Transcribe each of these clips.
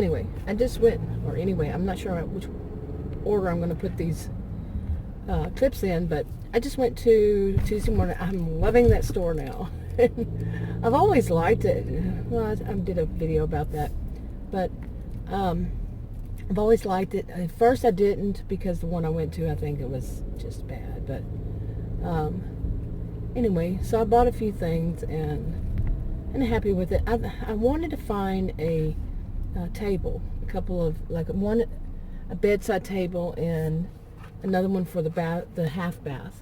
anyway, I just went, or anyway, I'm not sure which order I'm going to put these clips in, but I just went to Tuesday morning. I'm loving that store now. I've always liked it. Well, I did a video about that, but I've always liked it. At first I didn't, because the one I went to, I think it was just bad, but anyway, so I bought a few things and happy with it. I wanted to find a table, a couple of, like a bedside table and another one for the half bath.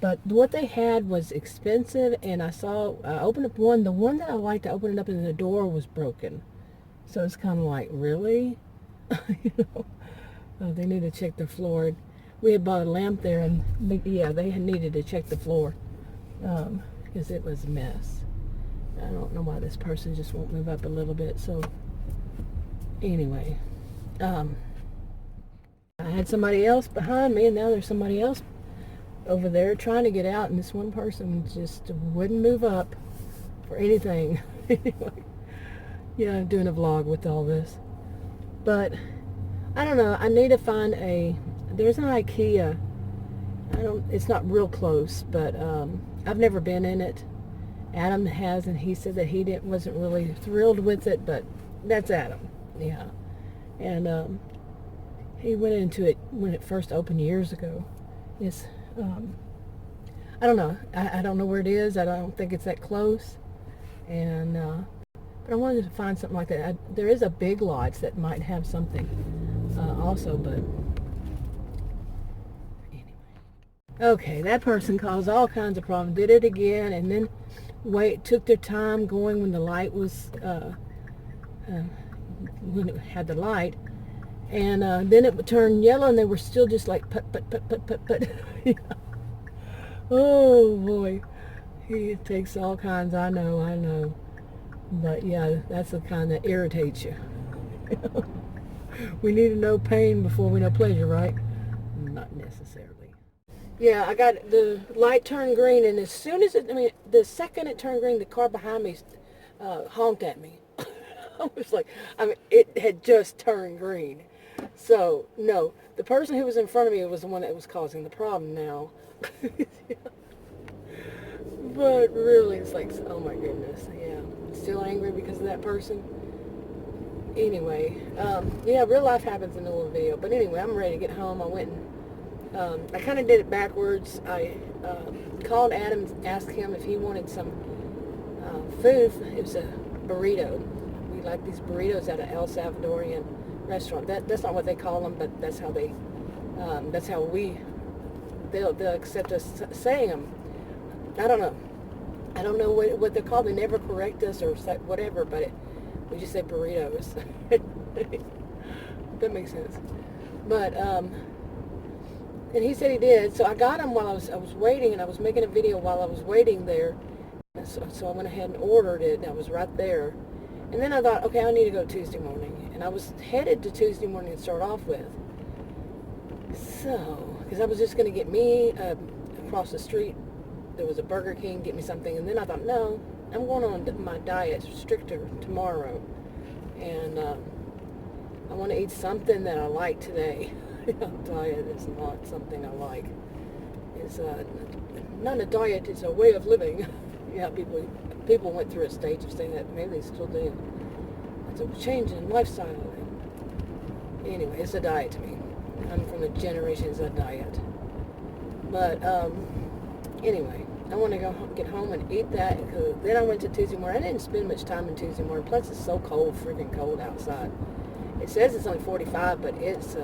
But what they had was expensive, and I opened up one. The one that I liked, I opened it up and the door was broken. So it's kind of like, really? You know, they need to check the floor. We had bought a lamp there, and yeah, they had needed to check the floor because it was a mess. I don't know why this person just won't move up a little bit. So anyway, I had somebody else behind me, and now there's somebody else over there trying to get out, and this one person just wouldn't move up for anything. Anyway, yeah, I'm doing a vlog with all this, but I don't know. I need to find there's an IKEA. It's not real close, but I've never been in it. Adam has, and he said that he wasn't really thrilled with it, but that's Adam, yeah. And he went into it when it first opened years ago. It's I don't know. I don't know where it is. I don't think it's that close. And but I wanted to find something like that. There is a Big Lots that might have something also, but anyway. Okay, that person caused all kinds of problems. Did it again, and then took their time going when the light was when it had the light, and then it would turn yellow, and they were still just like put. Oh boy, he takes all kinds. I know, but yeah, that's the kind that irritates you. We need to know pain before we know pleasure, right? Not necessarily. Yeah, I got the light turned green, and as soon as the second it turned green, the car behind me honked at me. I was like, it had just turned green. So, no, the person who was in front of me was the one that was causing the problem now. Yeah. But really, it's like, oh my goodness, yeah. Still angry because of that person. Anyway, yeah, real life happens in the little video. But anyway, I'm ready to get home. I went and, I kind of did it backwards. I called Adam and asked him if he wanted some food. It was a burrito. We like these burritos at an El Salvadorian restaurant. That's not what they call them, but that's how they'll accept us saying them. I don't know what they're called. They never correct us or say whatever, but we just say burritos. That makes sense. But and he said he did, so I got them while I was waiting, and I was making a video while I was waiting there. So I went ahead and ordered it, and I was right there. And then I thought, okay, I need to go Tuesday morning, and I was headed to Tuesday morning to start off with. So, because I was just going to get me across the street. There was a Burger King, get me something, and then I thought, no, I'm going on my diet stricter tomorrow, and I want to eat something that I like today. Diet is not something I like. It's not a diet, it's a way of living. Yeah, people went through a stage of saying that. Maybe they still do. It's a change in lifestyle. Anyway, it's a diet to me. I'm from the generations of diet. But anyway, I want to get home and eat that, because then I went to Tuesday morning. I didn't spend much time in Tuesday morning. Plus, it's so cold, freaking cold outside. It says it's only 45, but it's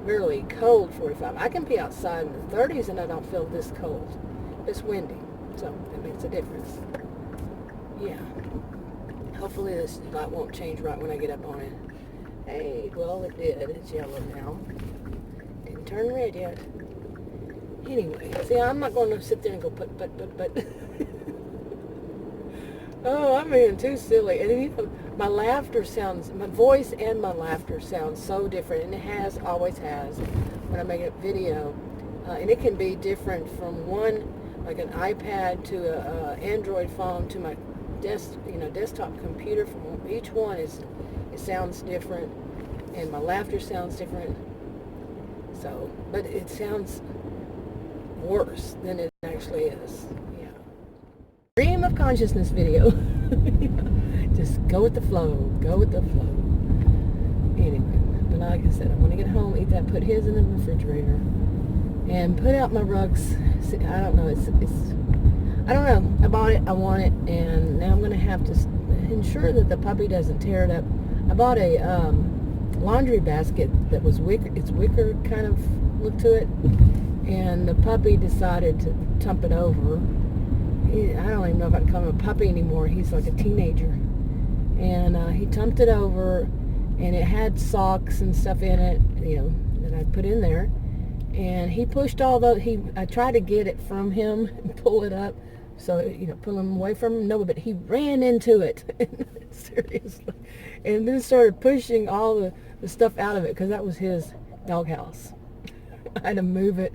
really cold 45. I can be outside in the 30s and I don't feel this cold. It's windy, so it makes a difference. Yeah. Hopefully this light won't change right when I get up on it. Hey, well, it did. It's yellow now. Didn't turn red yet. Anyway, see, I'm not going to sit there and go but. Oh, I'm being too silly. And you know, my voice and my laughter sounds so different, and it always has, when I make a video. And it can be different from one, like an iPad to a Android phone to my desktop computer. From each one is it sounds different, and my laughter sounds different. So, but it sounds worse than it actually is. Yeah. Stream of consciousness video. Just go with the flow. Go with the flow. Anyway, but like I said, I want to get home, eat that, put his in the refrigerator, and put out my rugs. See, I don't know. I don't know. I bought it. I want it, and now I'm going to have to ensure that the puppy doesn't tear it up. I bought a laundry basket that was wicker. It's wicker kind of look to it, and the puppy decided to tump it over. I don't even know if I can call him a puppy anymore. He's like a teenager, and he tumped it over, and it had socks and stuff in it, that I put in there. And he pushed all those. I tried to get it from him and pull it up, so pull him away from him. No, but he ran into it, seriously, and then started pushing all the stuff out of it because that was his doghouse. I had to move it,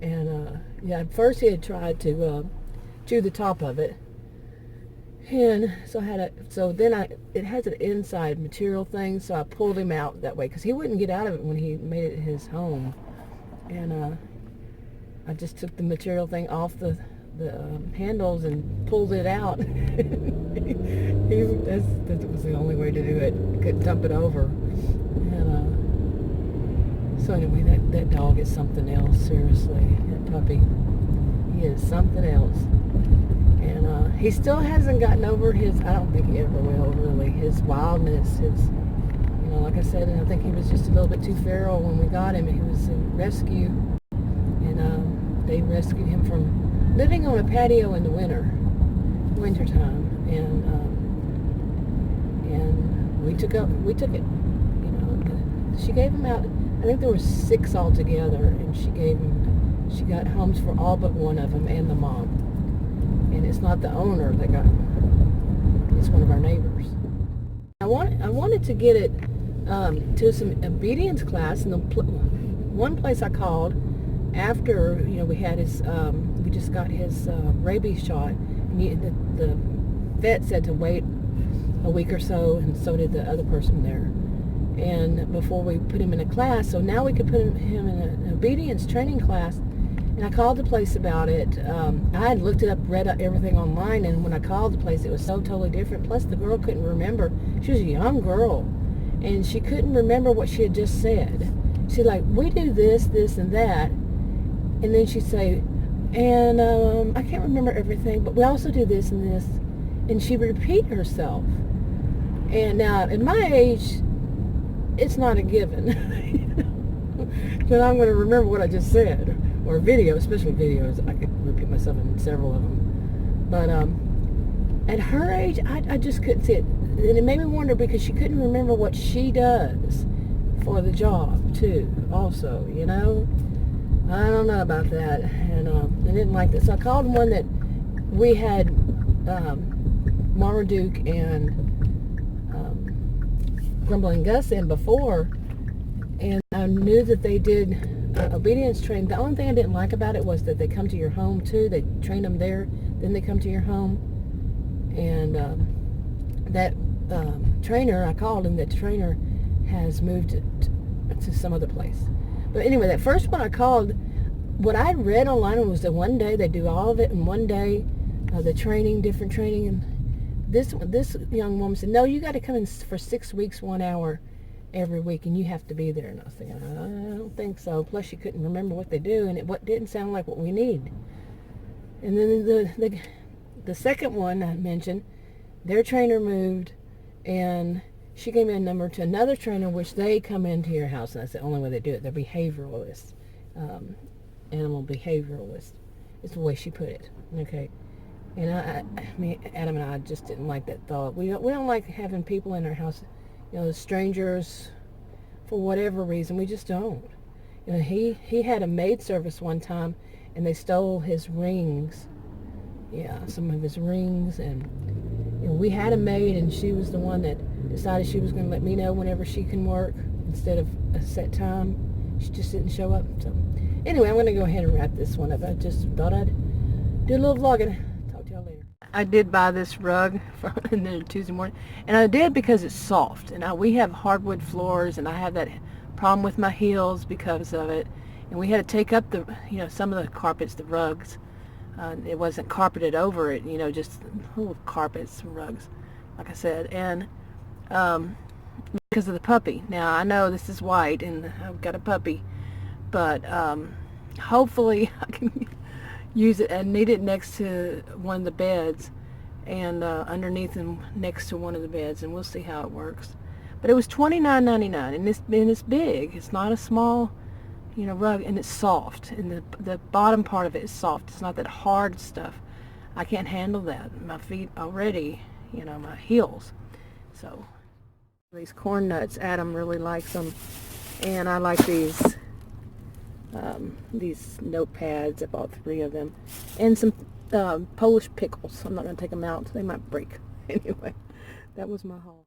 and at first he had tried to chew the top of it, and so it has an inside material thing, so I pulled him out that way because he wouldn't get out of it when he made it his home. And I just took the material thing off the handles and pulled it out. That was the only way to do it. Couldn't dump it over. And so anyway, that dog is something else. Seriously, that puppy, he is something else. And he still hasn't gotten over his. I don't think he ever will, really. His wildness, like I said, and I think he was just a little bit too feral when we got him. He was a rescue, and they rescued him from living on a patio in the wintertime, and we took it. She gave him out. I think there were 6 altogether, and she got homes for all but one of them and the mom. And it's not the owner that got him. It's one of our neighbors. I wanted to get it to some obedience class, and one place I called after we had we just got his rabies shot, and the vet said to wait a week or so, and so did the other person there, and before we put him in a class. So now we could put him in an obedience training class. And I called the place about it. I had looked it up, read everything online, and when I called the place, it was so totally different. Plus, the girl couldn't remember. She was a young girl, and she couldn't remember what she had just said. She'd like, we do this, this, and that. And then she'd say, and I can't remember everything, but we also do this and this. And she'd repeat herself. And now, at my age, it's not a given that I'm going to remember what I just said. Or video, especially videos. I could repeat myself in several of them. But at her age, I just couldn't see it. And it made me wonder because she couldn't remember what she does for the job, too, also, I don't know about that. And I didn't like that. So I called one that we had Marmaduke and Grumbling Gus in before. And I knew that they did obedience training. The only thing I didn't like about it was that they come to your home too. They train them there, then they come to your home. And that trainer, I called him, that trainer has moved to some other place. But anyway, that first one I called, what I read online was that one day they do all of it in one day, the training, different training. And this young woman said, no, you got to come in for 6 weeks, 1 hour every week, and you have to be there. And I was thinking, I don't think so. Plus, she couldn't remember what they do, and it didn't sound like what we need. And then the second one I mentioned, their trainer moved, and she gave me a number to another trainer, which they come into your house, and that's the only way they do it. They're behavioralists, animal behavioralists. It's the way she put it. Okay. And I mean, Adam and I just didn't like that thought. We don't like having people in our house, strangers, for whatever reason. We just don't. He had a maid service one time, and they stole his rings. Yeah, some of his rings, and we had a maid, and she was the one that decided she was going to let me know whenever she can work instead of a set time. She just didn't show up. So anyway, I'm going to go ahead and wrap this one up. I just thought I'd do a little vlogging. Talk to y'all later. I did buy this rug for and then Tuesday morning, and I did because it's soft. And we have hardwood floors, and I have that problem with my heels because of it. And we had to take up some of the carpets, the rugs. It wasn't carpeted over it, just little carpets, rugs, like I said. And because of the puppy. Now I know this is white, and I've got a puppy, but hopefully I can use it and need it next to one of the beds, and underneath and next to one of the beds, and we'll see how it works. But it was $29.99, and it's big. It's not a small, rug, and it's soft, and the bottom part of it is soft. It's not that hard stuff. I can't handle that. My feet already, my heels. So these corn nuts, Adam really likes them, and I like these notepads. I bought 3 of them, and some Polish pickles. I'm not going to take them out. They might break. Anyway, that was my haul.